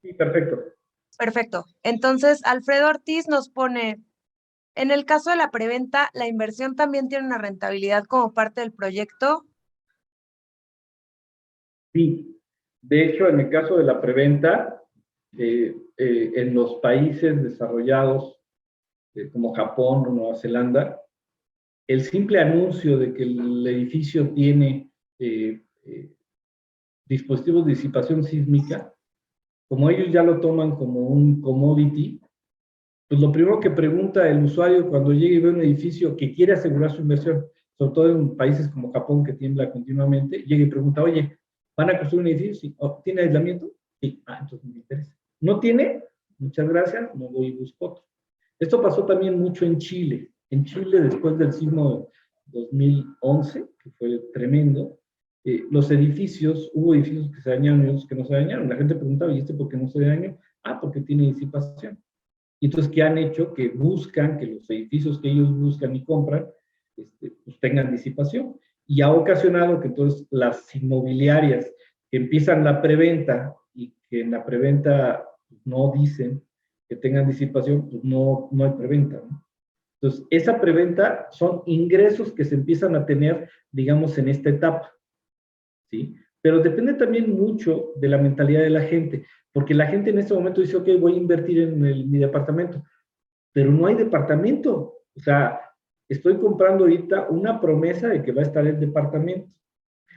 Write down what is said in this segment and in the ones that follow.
Sí, perfecto. Perfecto. Entonces, Alfredo Ortiz nos pone, en el caso de la preventa, ¿la inversión también tiene una rentabilidad como parte del proyecto? Sí, de hecho, en el caso de la preventa, en los países desarrollados como Japón o Nueva Zelanda, el simple anuncio de que el edificio tiene dispositivos de disipación sísmica, como ellos ya lo toman como un commodity, pues lo primero que pregunta el usuario cuando llega y ve un edificio que quiere asegurar su inversión, sobre todo en países como Japón que tiembla continuamente, llega y pregunta, oye, ¿van a construir un edificio? Sí. Oh, ¿tiene aislamiento? Sí. Ah, entonces me interesa. ¿No tiene? Muchas gracias, no voy y busco otro. Esto pasó también mucho en Chile. En Chile, después del sismo de 2011, que fue tremendo, los edificios, hubo edificios que se dañaron y otros que no se dañaron. La gente preguntaba, ¿y este por qué no se dañó? Ah, porque tiene disipación. Y entonces, ¿qué han hecho? Que buscan que los edificios que ellos buscan y compran pues tengan disipación. Y ha ocasionado que entonces las inmobiliarias que empiezan la preventa y que en la preventa no dicen que tengan disipación, pues no hay preventa, ¿no? Entonces, esa preventa son ingresos que se empiezan a tener, digamos, en esta etapa, ¿sí? Pero depende también mucho de la mentalidad de la gente, porque la gente en este momento dice, ok, voy a invertir en mi departamento, pero no hay departamento. O sea, estoy comprando ahorita una promesa de que va a estar el departamento.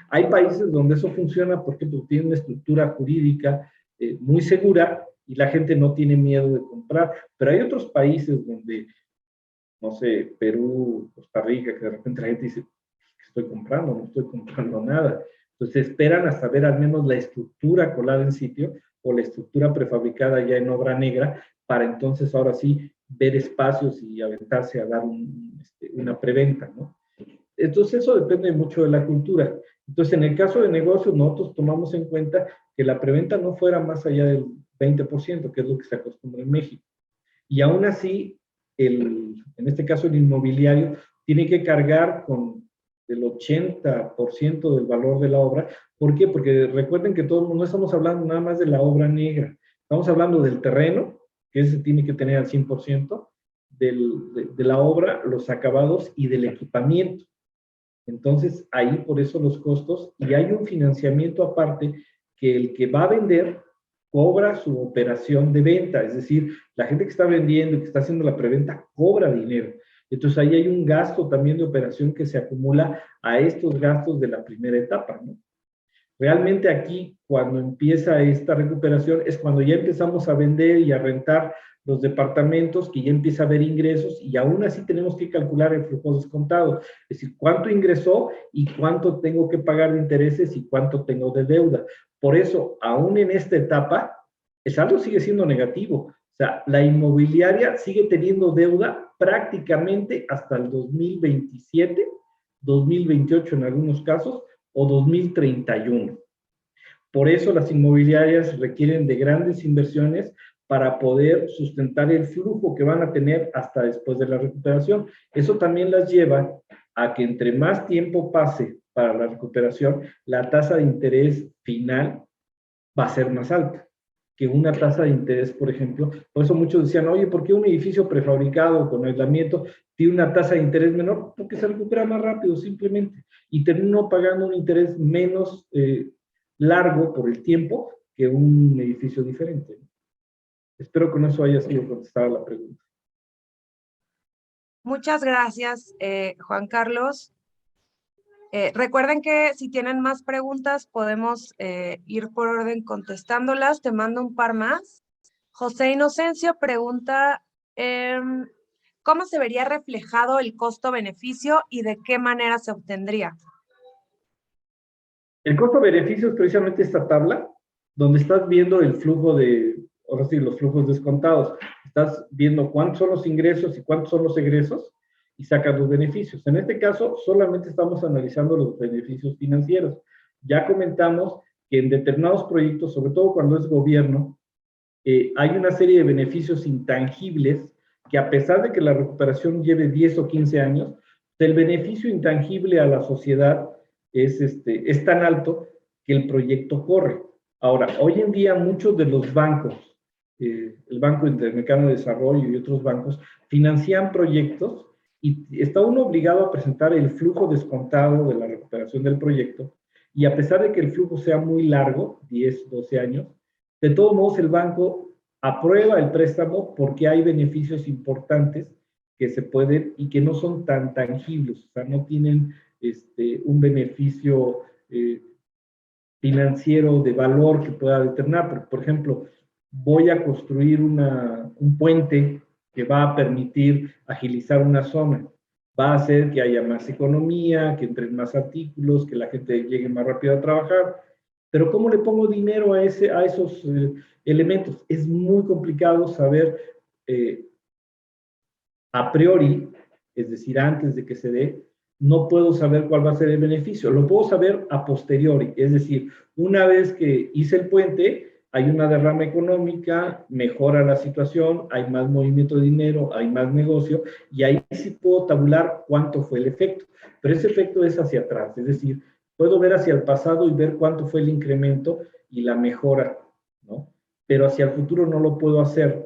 Hay países donde eso funciona porque tiene una estructura jurídica muy segura y la gente no tiene miedo de comprar, pero hay otros países donde, no sé, Perú, Costa Rica, que de repente la gente dice, ¿qué estoy comprando? No estoy comprando nada. Entonces esperan hasta ver al menos la estructura colada en sitio o la estructura prefabricada ya en obra negra para entonces ahora sí ver espacios y aventarse a dar una preventa, ¿no? Entonces eso depende mucho de la cultura. Entonces en el caso de negocios nosotros tomamos en cuenta que la preventa no fuera más allá del 20%, que es lo que se acostumbra en México. Y aún así, en este caso el inmobiliario, tiene que cargar con el 80% del valor de la obra. ¿Por qué? Porque recuerden que todo, no estamos hablando nada más de la obra negra, estamos hablando del terreno, que ese tiene que tener al 100%, de la obra, los acabados y del equipamiento. Entonces, ahí por eso los costos, y hay un financiamiento aparte que el que va a vender cobra su operación de venta, es decir, la gente que está vendiendo y que está haciendo la preventa cobra dinero. Entonces ahí hay un gasto también de operación que se acumula a estos gastos de la primera etapa, ¿no? Realmente aquí, cuando empieza esta recuperación, es cuando ya empezamos a vender y a rentar los departamentos, que ya empieza a haber ingresos y aún así tenemos que calcular el flujo descontado, es decir, cuánto ingresó y cuánto tengo que pagar de intereses y cuánto tengo de deuda. Por eso, aún en esta etapa, el saldo sigue siendo negativo. O sea, la inmobiliaria sigue teniendo deuda prácticamente hasta el 2027, 2028 en algunos casos, o 2031. Por eso las inmobiliarias requieren de grandes inversiones para poder sustentar el flujo que van a tener hasta después de la recuperación. Eso también las lleva a que entre más tiempo pase para la recuperación, la tasa de interés final va a ser más alta que una tasa de interés, por ejemplo. Por eso muchos decían, oye, ¿por qué un edificio prefabricado con aislamiento tiene una tasa de interés menor? Porque se recupera más rápido, simplemente. Y terminó pagando un interés menos largo por el tiempo que un edificio diferente. Espero que con eso haya sido contestada la pregunta. Muchas gracias, Juan Carlos. Recuerden que si tienen más preguntas, podemos ir por orden contestándolas. Te mando un par más. José Inocencio pregunta, ¿cómo se vería reflejado el costo-beneficio y de qué manera se obtendría? El costo-beneficio es precisamente esta tabla, donde estás viendo el flujo de, ahora sí, los flujos descontados. Estás viendo cuántos son los ingresos y cuántos son los egresos y sacas los beneficios. En este caso, solamente estamos analizando los beneficios financieros. Ya comentamos que en determinados proyectos, sobre todo cuando es gobierno, hay una serie de beneficios intangibles que a pesar de que la recuperación lleve 10 o 15 años, el beneficio intangible a la sociedad es tan alto que el proyecto corre. Ahora, hoy en día muchos de los bancos, el Banco Interamericano de Desarrollo y otros bancos, financian proyectos y está uno obligado a presentar el flujo descontado de la recuperación del proyecto, y a pesar de que el flujo sea muy largo, 10, 12 años, de todos modos el banco aprueba el préstamo porque hay beneficios importantes que se pueden y que no son tan tangibles, o sea, no tienen un beneficio financiero de valor que pueda determinar. Por ejemplo, voy a construir un puente que va a permitir agilizar una zona, va a hacer que haya más economía, que entren más artículos, que la gente llegue más rápido a trabajar. Pero ¿cómo le pongo dinero a esos elementos? Es muy complicado saber a priori, es decir, antes de que se dé, no puedo saber cuál va a ser el beneficio. Lo puedo saber a posteriori, es decir, una vez que hice el puente, hay una derrama económica, mejora la situación, hay más movimiento de dinero, hay más negocio, y ahí sí puedo tabular cuánto fue el efecto. Pero ese efecto es hacia atrás, es decir, puedo ver hacia el pasado y ver cuánto fue el incremento y la mejora, ¿no? Pero hacia el futuro no lo puedo hacer.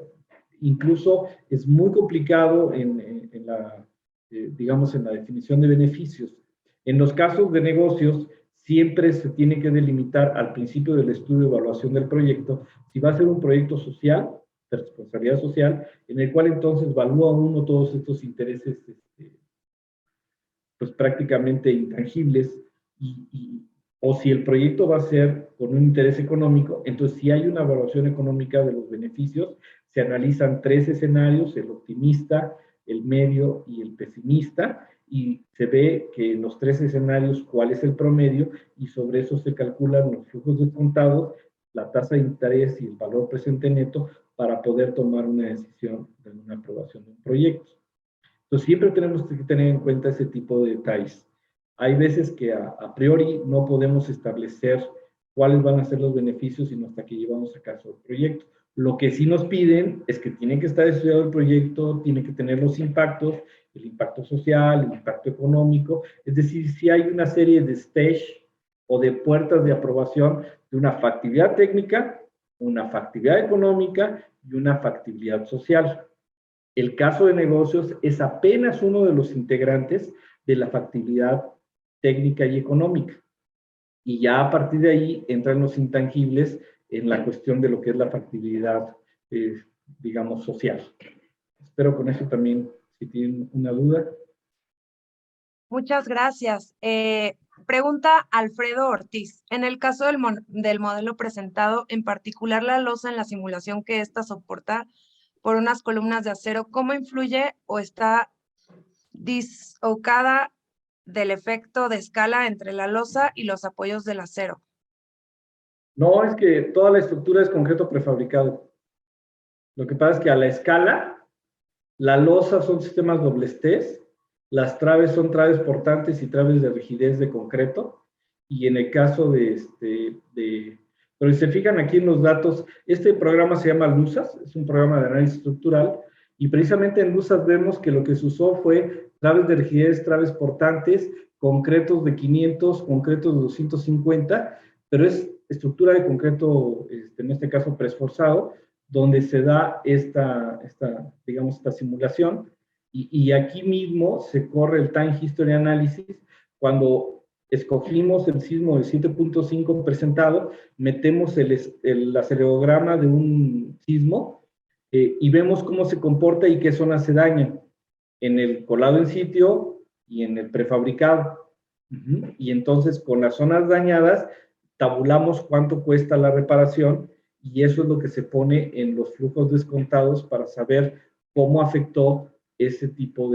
Incluso es muy complicado en la, digamos, en la definición de beneficios. En los casos de negocios, siempre se tiene que delimitar al principio del estudio de evaluación del proyecto si va a ser un proyecto social, de responsabilidad social, en el cual entonces evalúa uno todos estos intereses pues prácticamente intangibles, o si el proyecto va a ser con un interés económico, entonces si hay una evaluación económica de los beneficios, se analizan 3 escenarios, el optimista, el medio y el pesimista, y se ve que en los 3 escenarios cuál es el promedio, y sobre eso se calculan los flujos descontados, la tasa de interés y el valor presente neto para poder tomar una decisión de una aprobación de un proyecto. Entonces, siempre tenemos que tener en cuenta ese tipo de detalles. Hay veces que a priori no podemos establecer cuáles van a ser los beneficios sino hasta que llevamos a cabo el proyecto. Lo que sí nos piden es que tiene que estar estudiado el proyecto, tiene que tener los impactos, el impacto social, el impacto económico, es decir, si hay una serie de stage o de puertas de aprobación de una factibilidad técnica, una factibilidad económica y una factibilidad social. El caso de negocios es apenas uno de los integrantes de la factibilidad técnica y económica. Y ya a partir de ahí entran los intangibles en la cuestión de lo que es la factibilidad, digamos, social. Espero con eso también, si tienen una duda. Muchas gracias. Pregunta Alfredo Ortiz. En el caso del modelo presentado, en particular la losa en la simulación que ésta soporta por unas columnas de acero, ¿cómo influye o está disocada del efecto de escala entre la losa y los apoyos del acero? No, es que toda la estructura es concreto prefabricado. Lo que pasa es que a la escala, la losa son sistemas dobles T, las traves son traves portantes y traves de rigidez de concreto, y en el caso pero si se fijan aquí en los datos, este programa se llama LUSAS, es un programa de análisis estructural, y precisamente en LUSAS vemos que lo que se usó fue traves de rigidez, traves portantes, concretos de 500, concretos de 250, pero es estructura de concreto, en este caso preesforzado, donde se da digamos, esta simulación, y aquí mismo se corre el Time History Analysis. Cuando escogimos el sismo de 7.5 presentado, metemos el acelerograma de un sismo y vemos cómo se comporta y qué zonas se dañan en el colado en sitio y en el prefabricado. Y entonces con las zonas dañadas tabulamos cuánto cuesta la reparación y eso es lo que se pone en los flujos descontados para saber cómo afectó ese tipo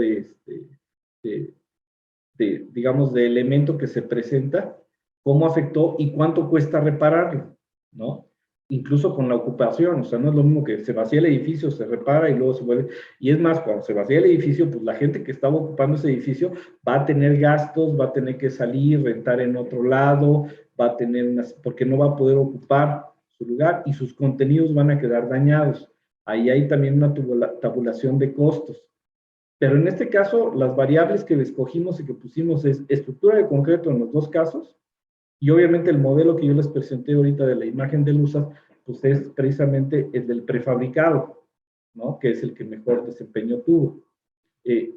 digamos, de elemento que se presenta, cómo afectó y cuánto cuesta repararlo, ¿no? Incluso con la ocupación, o sea, no es lo mismo que se vacía el edificio, se repara y luego se vuelve. Y es más, cuando se vacía el edificio, pues la gente que estaba ocupando ese edificio va a tener gastos, va a tener que salir, rentar en otro lado, va a tener unas, porque no va a poder ocupar su lugar y sus contenidos van a quedar dañados. Ahí hay también una tabulación de costos. Pero en este caso, las variables que escogimos y que pusimos es estructura de concreto en los dos casos, y obviamente el modelo que yo les presenté ahorita de la imagen del USA, pues es precisamente el del prefabricado, ¿no? Que es el que mejor desempeño tuvo.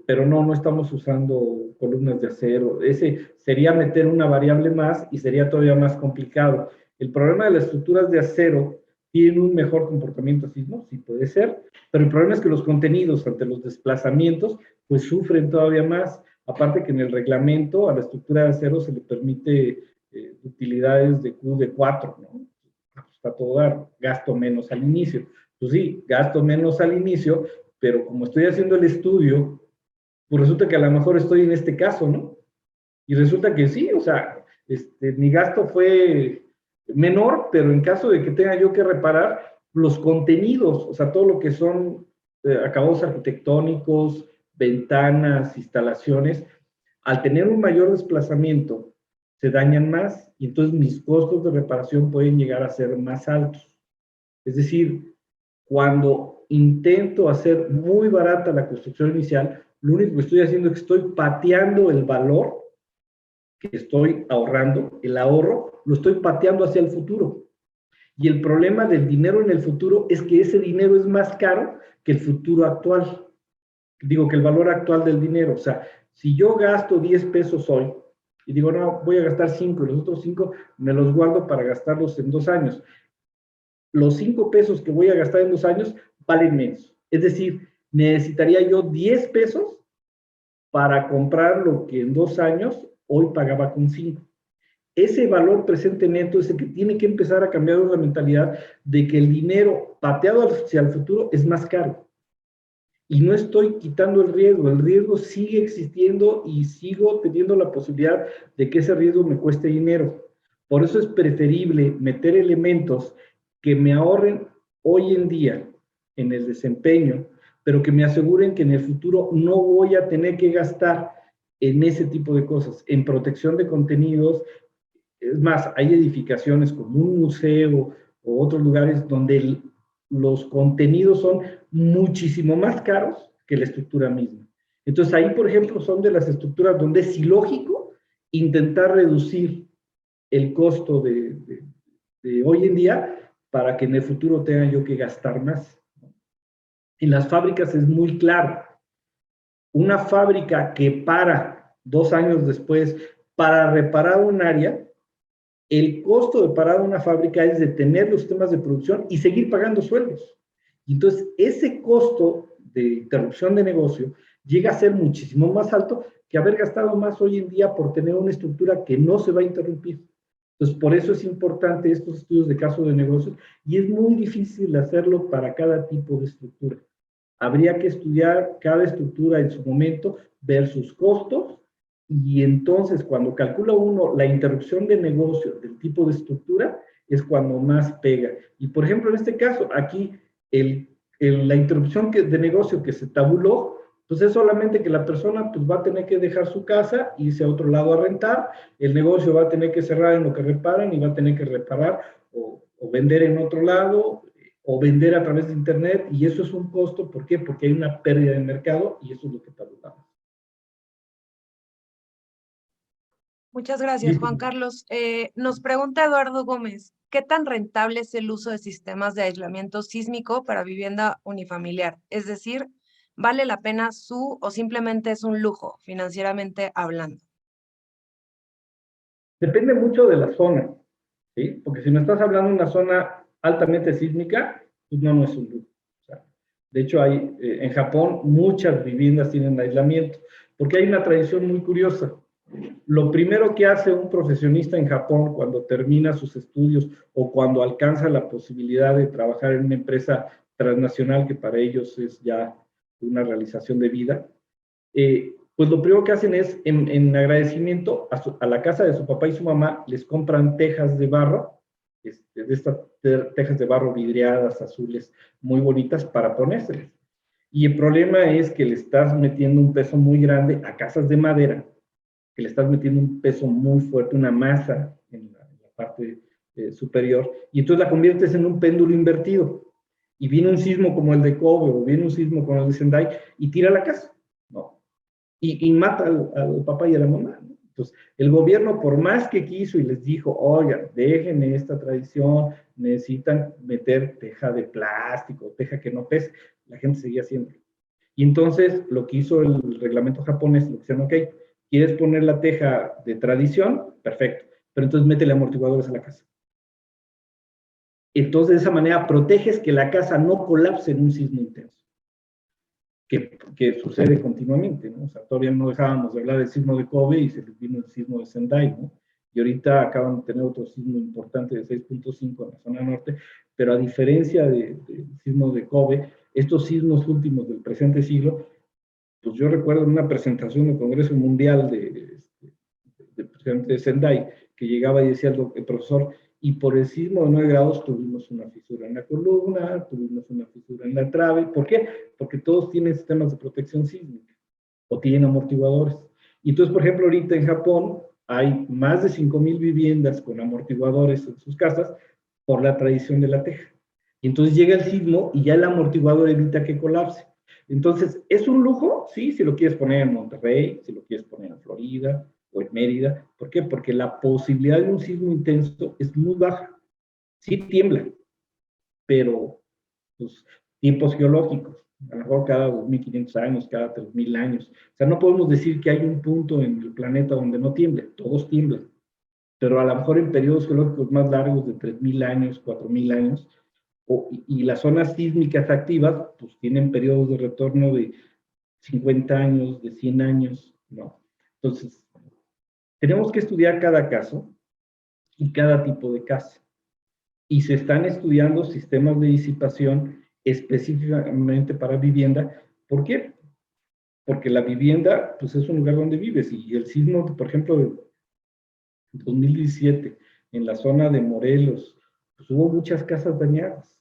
Pero no estamos usando columnas de acero. Ese sería meter una variable más y sería todavía más complicado. El problema de las estructuras de acero tienen un mejor comportamiento sismo, sí puede ser, pero el problema es que los contenidos ante los desplazamientos pues sufren todavía más. Aparte que en el reglamento a la estructura de acero se le permite utilidades de Q de 4, ¿no? Está todo dar, gasto menos al inicio. Pues sí, gasto menos al inicio, pero como estoy haciendo el estudio, pues resulta que a lo mejor estoy en este caso, ¿no? Y resulta que sí, o sea, mi gasto fue menor, pero en caso de que tenga yo que reparar los contenidos, o sea, todo lo que son acabados arquitectónicos, ventanas, instalaciones, al tener un mayor desplazamiento, se dañan más y entonces mis costos de reparación pueden llegar a ser más altos. Es decir, cuando intento hacer muy barata la construcción inicial, lo único que estoy haciendo es que estoy pateando el valor que estoy ahorrando, el ahorro, lo estoy pateando hacia el futuro. Y el problema del dinero en el futuro es que ese dinero es más caro que el futuro actual. Digo, que el valor actual del dinero. O sea, si yo gasto 10 pesos hoy y digo, no, voy a gastar 5 y los otros 5 me los guardo para gastarlos en 2 años, los 5 pesos que voy a gastar en 2 años valen menos. Es decir, necesitaría yo 10 pesos para comprar lo que en 2 años hoy pagaba con 5. Ese valor presente neto es el que tiene que empezar a cambiar la mentalidad de que el dinero pateado hacia el futuro es más caro. Y no estoy quitando el riesgo sigue existiendo y sigo teniendo la posibilidad de que ese riesgo me cueste dinero. Por eso es preferible meter elementos que me ahorren hoy en día en el desempeño, pero que me aseguren que en el futuro no voy a tener que gastar en ese tipo de cosas, en protección de contenidos. Es más, hay edificaciones como un museo o otros lugares donde los contenidos son muchísimo más caros que la estructura misma. Entonces ahí, por ejemplo, son de las estructuras donde es ilógico intentar reducir el costo de hoy en día para que en el futuro tenga yo que gastar más. En las fábricas es muy claro. Una fábrica que para 2 años después para reparar un área, el costo de parar una fábrica es detener los temas de producción y seguir pagando sueldos. Y entonces, ese costo de interrupción de negocio llega a ser muchísimo más alto que haber gastado más hoy en día por tener una estructura que no se va a interrumpir. Entonces, por eso es importante estos estudios de caso de negocio y es muy difícil hacerlo para cada tipo de estructura. Habría que estudiar cada estructura en su momento, ver sus costos, y entonces cuando calcula uno la interrupción de negocio del tipo de estructura, es cuando más pega. Y por ejemplo, en este caso, aquí la interrupción de negocio que se tabuló, pues es solamente que la persona pues, va a tener que dejar su casa, irse a otro lado a rentar, el negocio va a tener que cerrar en lo que reparan y va a tener que reparar o vender en otro lado o vender a través de internet, y eso es un costo. ¿Por qué? Porque hay una pérdida de mercado y eso es lo que tabulamos. Muchas gracias, Listo. Juan Carlos. Nos pregunta Eduardo Gómez, ¿qué tan rentable es el uso de sistemas de aislamiento sísmico para vivienda unifamiliar? Es decir, ¿vale la pena o simplemente es un lujo, financieramente hablando? Depende mucho de la zona, ¿sí? Porque si me estás hablando de una zona altamente sísmica, pues no es un lujo. O sea, De hecho, en Japón muchas viviendas tienen aislamiento, porque hay una tradición muy curiosa. Lo primero que hace un profesionista en Japón cuando termina sus estudios o cuando alcanza la posibilidad de trabajar en una empresa transnacional, que para ellos es ya una realización de vida, pues lo primero que hacen es, en agradecimiento a la casa de su papá y su mamá, les compran tejas de barro, de estas tejas de barro vidriadas, azules, muy bonitas para ponérseles. Y el problema es que le estás metiendo un peso muy grande a casas de madera, que le estás metiendo un peso muy fuerte, una masa en la parte superior, y entonces la conviertes en un péndulo invertido. Y viene un sismo como el de Kobe, o viene un sismo como el de Sendai, y tira la casa, ¿no? Y mata al papá y a la mamá, ¿no? Entonces, el gobierno, por más que quiso y les dijo, oigan, déjenme esta tradición, necesitan meter teja de plástico, teja que no pese, la gente seguía haciéndolo. Y entonces, lo que hizo el reglamento japonés, lo que dijeron, ok, ¿quieres poner la teja de tradición? Perfecto, pero entonces métele amortiguadores a la casa. Entonces, de esa manera, proteges que la casa no colapse en un sismo intenso. Que sucede continuamente, ¿no? O sea, todavía no dejábamos de hablar del sismo de Kobe y se les vino el sismo de Sendai, ¿no? Y ahorita acaban de tener otro sismo importante de 6.5 en la zona norte, pero a diferencia del sismo de Kobe, estos sismos últimos del presente siglo, pues yo recuerdo en una presentación del Congreso Mundial del presidente de Sendai, que llegaba y decía el profesor, y por el sismo de 9 grados tuvimos una fisura en la columna, tuvimos una fisura en la trave. ¿Por qué? Porque todos tienen sistemas de protección sísmica o tienen amortiguadores. Y entonces, por ejemplo, ahorita en Japón hay más de 5,000 viviendas con amortiguadores en sus casas por la tradición de la teja. Y entonces llega el sismo y ya el amortiguador evita que colapse. Entonces, ¿es un lujo? Sí, si lo quieres poner en Monterrey, si lo quieres poner en Florida, o en Mérida. ¿Por qué? Porque la posibilidad de un sismo intenso es muy baja. Sí tiembla, pero pues, tiempos geológicos, a lo mejor cada 2.500 años, cada 3.000 años. O sea, no podemos decir que hay un punto en el planeta donde no tiemble, todos tiemblan, pero a lo mejor en periodos geológicos más largos de 3.000 años, 4.000 años, y las zonas sísmicas activas, pues tienen periodos de retorno de 50 años, de 100 años, ¿no? Entonces, tenemos que estudiar cada caso y cada tipo de casa. Y se están estudiando sistemas de disipación específicamente para vivienda. ¿Por qué? Porque la vivienda, pues es un lugar donde vives. Y el sismo, por ejemplo, de 2017, en la zona de Morelos, pues hubo muchas casas dañadas.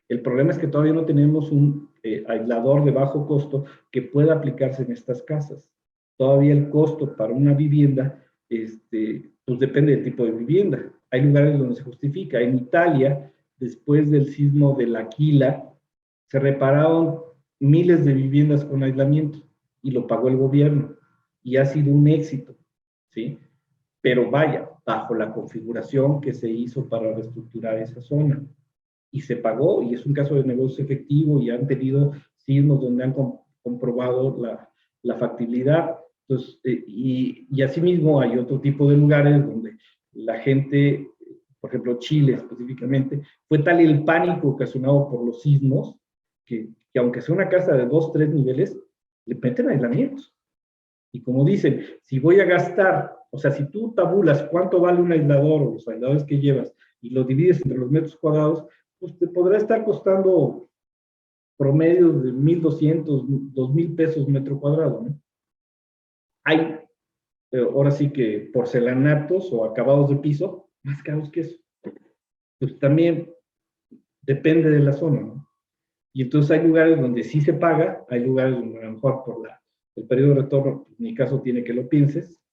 El problema es que todavía no tenemos un aislador de bajo costo que pueda aplicarse en estas casas. Todavía el costo para una vivienda, pues depende del tipo de vivienda. Hay lugares donde se justifica. En Italia, después del sismo de L'Aquila, se repararon miles de viviendas con aislamiento y lo pagó el gobierno. Y ha sido un éxito, ¿sí? Pero vaya, bajo la configuración que se hizo para reestructurar esa zona. Y se pagó, y es un caso de negocio efectivo, y han tenido sismos donde han comprobado la factibilidad. Entonces, y asimismo hay otro tipo de lugares donde la gente, por ejemplo Chile específicamente, fue tal el pánico ocasionado por los sismos que aunque sea una casa de 2, 3 niveles, le meten aislamientos. Y como dicen, si voy a gastar, o sea, si tú tabulas cuánto vale un aislador o los aisladores que llevas y lo divides entre los metros cuadrados, pues te podrá estar costando promedio de 1,200, 2,000 pesos metro cuadrado, ¿no? Hay, ahora sí que porcelanatos o acabados de piso más caros que eso. Pues también depende de la zona, ¿no? Y entonces hay lugares donde sí se paga, hay lugares donde a lo mejor por el periodo de retorno, en mi caso tiene que lo pienses,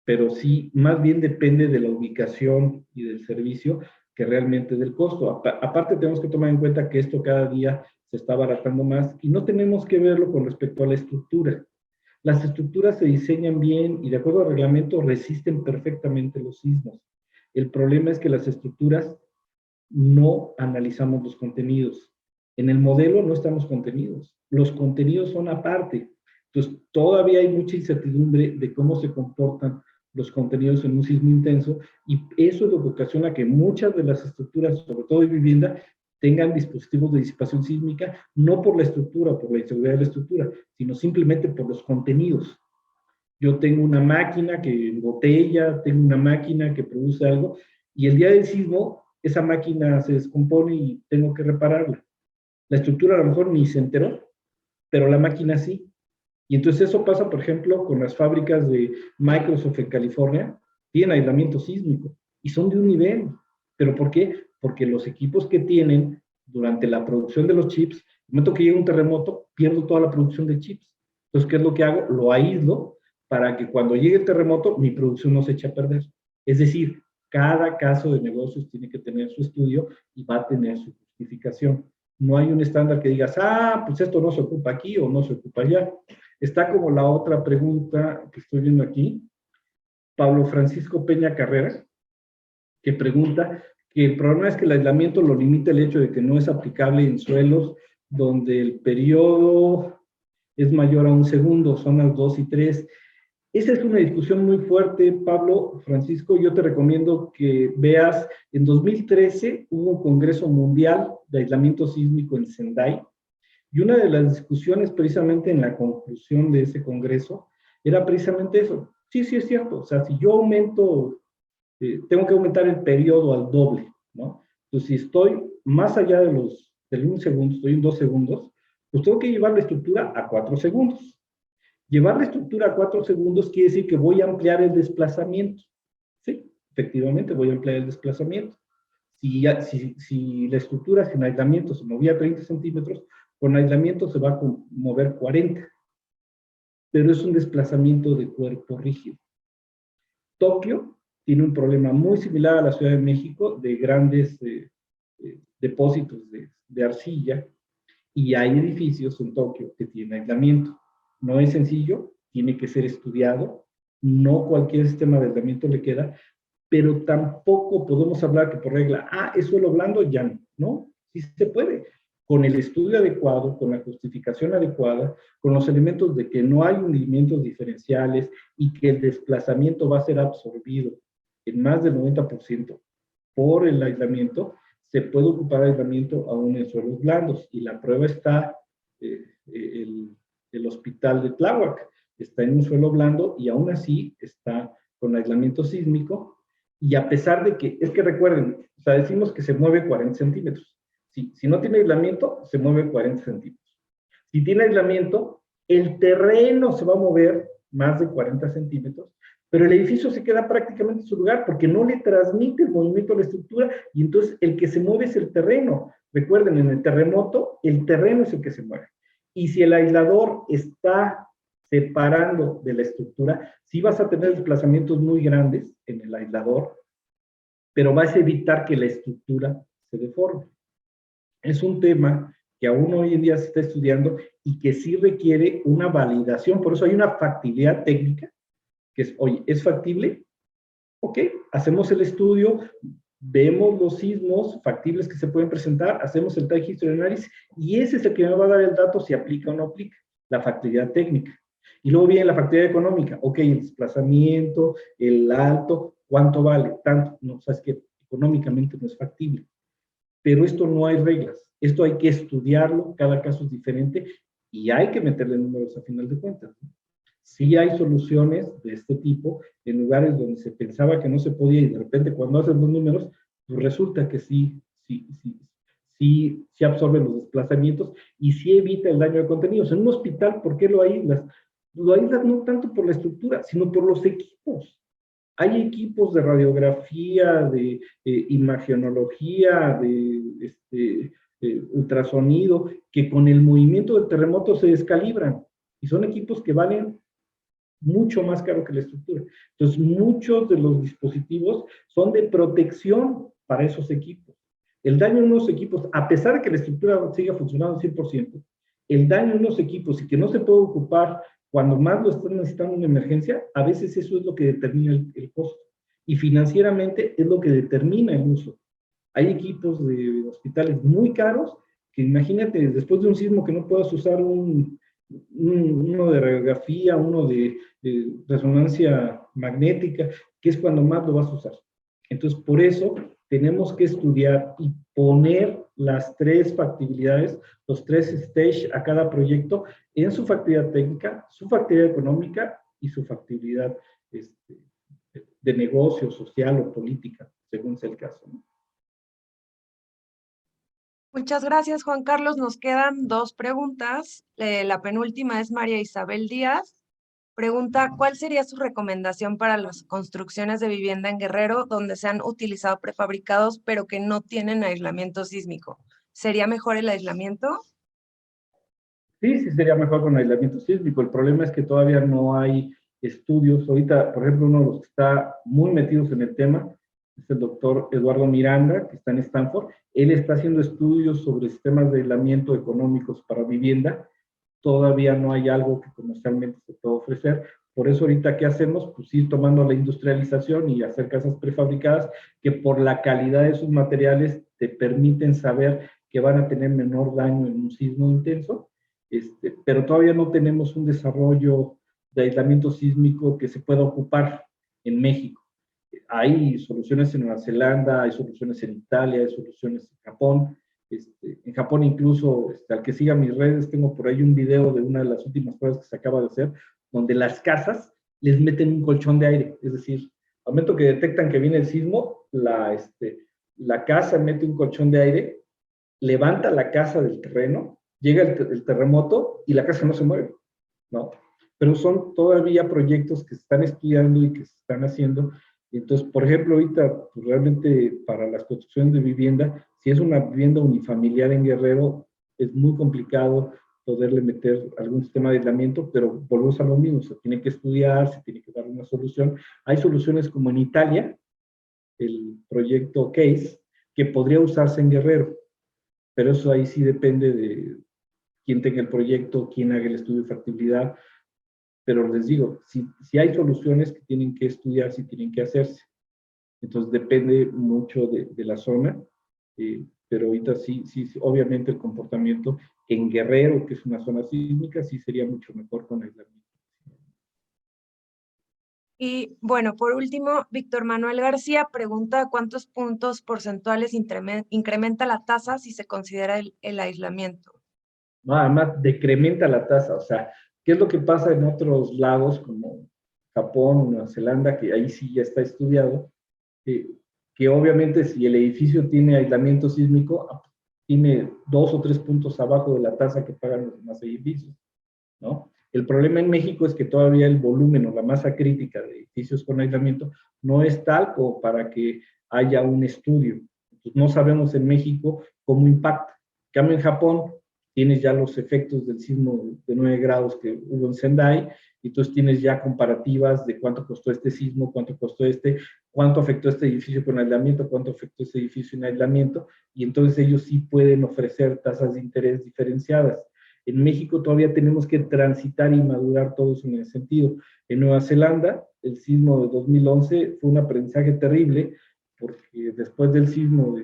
pero sí, más bien depende de la ubicación y del servicio que realmente del costo. Aparte tenemos que tomar en cuenta que esto cada día se está abaratando más y no tenemos que verlo con respecto a la estructura. Las estructuras se diseñan bien y de acuerdo al reglamento resisten perfectamente los sismos. El problema es que las estructuras no analizamos los contenidos. En el modelo no estamos contenidos. Los contenidos son aparte. Entonces, todavía hay mucha incertidumbre de cómo se comportan los contenidos en un sismo intenso y eso es lo que ocasiona que muchas de las estructuras, sobre todo de vivienda, tengan dispositivos de disipación sísmica, no por la estructura, por la inseguridad de la estructura, sino simplemente por los contenidos. Yo tengo una máquina que embotella, tengo una máquina que produce algo, y el día del sismo, esa máquina se descompone y tengo que repararla. La estructura a lo mejor ni se enteró, pero la máquina sí. Y entonces eso pasa, por ejemplo, con las fábricas de Microsoft en California, tienen aislamiento sísmico y son de un nivel. ¿Pero por qué? Porque los equipos que tienen durante la producción de los chips, en el momento que llega un terremoto, pierdo toda la producción de chips. Entonces, ¿qué es lo que hago? Lo aíslo para que cuando llegue el terremoto, mi producción no se eche a perder. Es decir, cada caso de negocios tiene que tener su estudio y va a tener su justificación. No hay un estándar que digas, pues esto no se ocupa aquí o no se ocupa allá. Está como la otra pregunta que estoy viendo aquí, Pablo Francisco Peña Carrera, que pregunta que el problema es que el aislamiento lo limita el hecho de que no es aplicable en suelos donde el periodo es mayor a 1 segundo, zonas 2 y 3. Esa es una discusión muy fuerte, Pablo Francisco. Yo te recomiendo que veas, en 2013 hubo un Congreso Mundial de Aislamiento Sísmico en Sendai, y una de las discusiones precisamente en la conclusión de ese congreso era precisamente eso. Sí, sí es cierto. O sea, si yo aumento, tengo que aumentar el periodo al doble, ¿no? Entonces, si estoy más allá del 1 segundo, estoy en 2 segundos, pues tengo que llevar la estructura a 4 segundos. Llevar la estructura a 4 segundos quiere decir que voy a ampliar el desplazamiento. Sí, efectivamente voy a ampliar el desplazamiento. Si la estructura sin aislamiento se movía 30 centímetros, con aislamiento se va a mover 40. Pero es un desplazamiento de cuerpo rígido. Tokio tiene un problema muy similar a la Ciudad de México de grandes depósitos de arcilla, y hay edificios en Tokio que tienen aislamiento. No es sencillo, tiene que ser estudiado, no cualquier sistema de aislamiento le queda, pero tampoco podemos hablar que por regla, es suelo blando, ya no, ¿no? Sí se puede, con el estudio adecuado, con la justificación adecuada, con los elementos de que no hay hundimientos diferenciales y que el desplazamiento va a ser absorbido en más del 90% por el aislamiento, se puede ocupar aislamiento aún en suelos blandos, y la prueba está, el hospital de Tláhuac está en un suelo blando y aún así está con aislamiento sísmico, y a pesar de que, es que recuerden, o sea, decimos que se mueve 40 centímetros, si no tiene aislamiento, se mueve 40 centímetros. Si tiene aislamiento, el terreno se va a mover más de 40 centímetros, pero el edificio se queda prácticamente en su lugar porque no le transmite el movimiento a la estructura, y entonces el que se mueve es el terreno. Recuerden, en el terremoto, el terreno es el que se mueve. Y si el aislador está separando de la estructura, sí vas a tener desplazamientos muy grandes en el aislador, pero vas a evitar que la estructura se deforme. Es un tema que aún hoy en día se está estudiando y que sí requiere una validación. Por eso hay una factibilidad técnica, que es, oye, ¿es factible? Ok, hacemos el estudio, vemos los sismos factibles que se pueden presentar, hacemos el time history analysis, y ese es el que me va a dar el dato si aplica o no aplica, la factibilidad técnica. Y luego viene la factibilidad económica. Ok, el desplazamiento, el alto, ¿cuánto vale? Tanto. No, sabes que económicamente no es factible. Pero esto no hay reglas. Esto hay que estudiarlo, cada caso es diferente, y hay que meterle números a final de cuentas, ¿no? Sí hay soluciones de este tipo en lugares donde se pensaba que no se podía, y de repente cuando hacen los números, pues resulta que sí absorbe los desplazamientos y sí evita el daño de contenidos. En un hospital, ¿por qué lo aíslas? Lo aíslas no tanto por la estructura, sino por los equipos. Hay equipos de radiografía, de imagenología, de ultrasonido, que con el movimiento del terremoto se descalibran, y son equipos que valen mucho más caro que la estructura. Entonces, muchos de los dispositivos son de protección para esos equipos. El daño en unos equipos, a pesar de que la estructura siga funcionando al 100%, el daño en unos equipos y que no se puede ocupar cuando más lo están necesitando en una emergencia, a veces eso es lo que determina el costo. Y financieramente es lo que determina el uso. Hay equipos de hospitales muy caros que, imagínate, después de un sismo, que no puedas usar uno de radiografía, uno de resonancia magnética, que es cuando más lo vas a usar. Entonces, por eso tenemos que estudiar, y poner las 3 factibilidades, los 3 stage a cada proyecto en su factibilidad técnica, su factibilidad económica y su factibilidad de negocio, social o política, según sea el caso, ¿no? Muchas gracias, Juan Carlos. Nos quedan 2 preguntas. La penúltima es María Isabel Díaz. Pregunta, ¿cuál sería su recomendación para las construcciones de vivienda en Guerrero donde se han utilizado prefabricados pero que no tienen aislamiento sísmico? ¿Sería mejor el aislamiento? Sí, sí sería mejor con aislamiento sísmico. El problema es que todavía no hay estudios. Ahorita, por ejemplo, uno de los que está muy metidos en el tema es el doctor Eduardo Miranda, que está en Stanford. Él está haciendo estudios sobre sistemas de aislamiento económicos para vivienda. Todavía no hay algo que comercialmente se pueda ofrecer. Por eso ahorita, ¿qué hacemos? Pues ir tomando la industrialización y hacer casas prefabricadas que por la calidad de sus materiales te permiten saber que van a tener menor daño en un sismo intenso. Pero todavía no tenemos un desarrollo de aislamiento sísmico que se pueda ocupar en México. Hay soluciones en Nueva Zelanda, hay soluciones en Italia, hay soluciones en Japón. En Japón incluso, al que siga mis redes, tengo por ahí un video de una de las últimas pruebas que se acaba de hacer, donde las casas les meten un colchón de aire. Es decir, al momento que detectan que viene el sismo, la casa mete un colchón de aire, levanta la casa del terreno, llega el terremoto y la casa no se mueve, ¿no? Pero son todavía proyectos que se están estudiando y que se están haciendo. Entonces, por ejemplo, ahorita, pues realmente para las construcciones de vivienda, si es una vivienda unifamiliar en Guerrero, es muy complicado poderle meter algún sistema de aislamiento, pero volvemos a lo mismo, se tiene que estudiar, se tiene que dar una solución. Hay soluciones como en Italia, el proyecto CASE, que podría usarse en Guerrero, pero eso ahí sí depende de quién tenga el proyecto, quién haga el estudio de factibilidad. Pero les digo, si hay soluciones que tienen que estudiarse y tienen que hacerse. Entonces depende mucho de la zona, pero ahorita sí, obviamente el comportamiento en Guerrero, que es una zona sísmica, sí sería mucho mejor con aislamiento. Y bueno, por último, Víctor Manuel García pregunta cuántos puntos porcentuales incrementa la tasa si se considera el aislamiento. Nada más decrementa la tasa, o sea, ¿qué es lo que pasa en otros lados como Japón, Nueva Zelanda, que ahí sí ya está estudiado? Que obviamente si el edificio tiene aislamiento sísmico, tiene 2 o 3 puntos abajo de la tasa que pagan los demás edificios, ¿no? El problema en México es que todavía el volumen o la masa crítica de edificios con aislamiento no es tal como para que haya un estudio. Entonces, no sabemos en México cómo impacta. En cambio, en Japón tienes ya los efectos del sismo de 9 grados que hubo en Sendai, y entonces tienes ya comparativas de cuánto costó este sismo, cuánto costó cuánto afectó este edificio con aislamiento, cuánto afectó este edificio en aislamiento, y entonces ellos sí pueden ofrecer tasas de interés diferenciadas. En México todavía tenemos que transitar y madurar todos en ese sentido. En Nueva Zelanda, el sismo de 2011 fue un aprendizaje terrible, porque después del sismo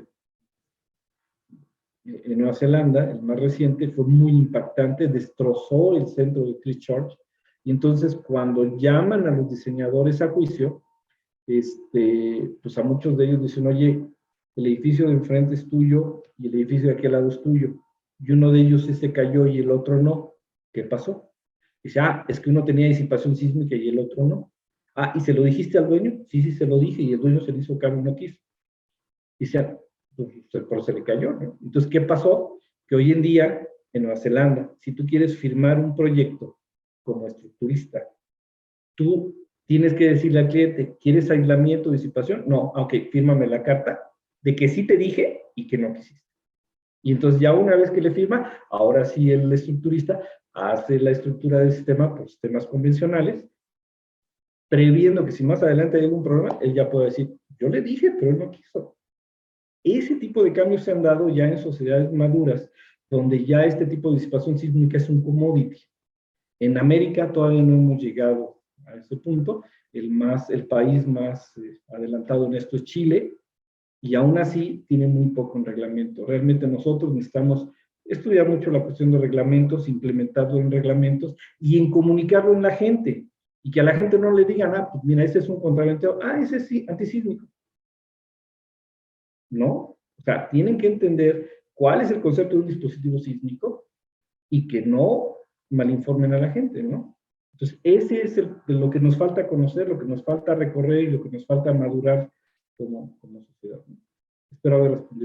en Nueva Zelanda, el más reciente, fue muy impactante, destrozó el centro de Christchurch, y entonces cuando llaman a los diseñadores a juicio, pues a muchos de ellos dicen, oye, el edificio de enfrente es tuyo y el edificio de aquí al lado es tuyo, y uno de ellos se cayó y el otro no. ¿Qué pasó? Dice, es que uno tenía disipación sísmica y el otro no. ¿Y se lo dijiste al dueño? Sí, se lo dije, y el dueño se le hizo cargo y no quiso. Dice, pues, pero se le cayó, ¿no? Entonces, ¿qué pasó? Que hoy en día, en Nueva Zelanda, si tú quieres firmar un proyecto como estructurista, tú tienes que decirle al cliente, ¿quieres aislamiento o disipación? No, ok, fírmame la carta de que sí te dije y que no quisiste. Y entonces ya una vez que le firma, ahora sí el estructurista hace la estructura del sistema por sistemas convencionales, previendo que si más adelante hay algún problema, él ya puede decir, yo le dije, pero él no quiso. Ese tipo de cambios se han dado ya en sociedades maduras, donde ya este tipo de disipación sísmica es un commodity. En América todavía no hemos llegado a ese punto. El país más adelantado en esto es Chile, y aún así tiene muy poco en reglamento. Realmente nosotros necesitamos estudiar mucho la cuestión de reglamentos, implementarlo en reglamentos y en comunicarlo en la gente, y que a la gente no le digan, pues mira, ese es un contraventeo, ese sí, antisísmico. ¿No? O sea, tienen que entender cuál es el concepto de un dispositivo sísmico y que no malinformen a la gente, ¿no? Entonces, ese es lo que nos falta conocer, lo que nos falta recorrer y lo que nos falta madurar como sociedad, ¿no? Espero haber respondido.